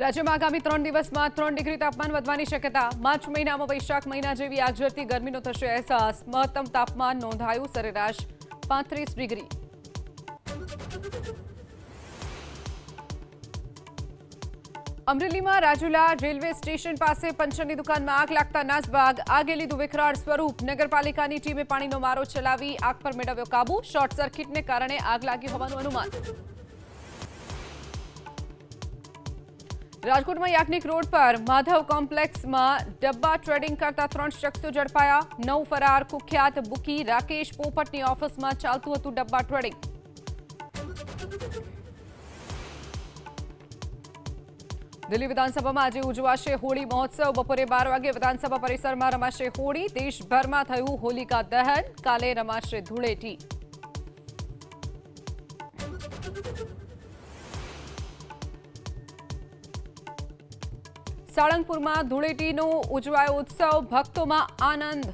રાજ્યમાં આગામી 3 દિવસમાં 3 ડિગ્રી તાપમાન વધવાની શક્યતા। માર્ચ મહિનામાં વૈશાખ મહિના જેવી આગઝરતી ગરમીનો થશે અહેસાસ। મહત્તમ તાપમાન નોંધાયું સરેરાશ 35 ડિગ્રી। અમરેલીમાં રાજુલા રેલવે સ્ટેશન પાસે પંચરની દુકાનમાં આગ લાગતા નાસભાગ। આગે લીધું વિકરાળ સ્વરૂપ। નગરપાલિકાની ટીમે પાણીનો મારો ચલાવી આગ પર મેળવ્યો કાબુ। શોર્ટ સર્કિટને કારણે આગ લાગી હોવાનું અનુમાન। રાજકોટમાં યાજ્ઞિક રોડ પર માધવ કોમ્પ્લેક્સમાં ડબ્બા ટ્રેડિંગ કરતા 3 શખ્સો ઝડપાયા। 9 ફરાર કુખ્યાત બુકી રાકેશ પોપટની ઓફિસમાં ચાલતું હતું ડબ્બા ટ્રેડિંગ। દિલ્હી વિધાનસભામાં આજે ઉજવાશે હોળી મહોત્સવ। બપોરે 12 વાગે વિધાનસભા પરિસરમાં રમાશે હોળી। દેશભરમાં થયું હોલિકા દહન। કાલે રમાશે ધૂળેટી। સાળંગપુરમાં ધૂળેટીનો ઉજવાયો ઉત્સવ। ભક્તોમાં આનંદ।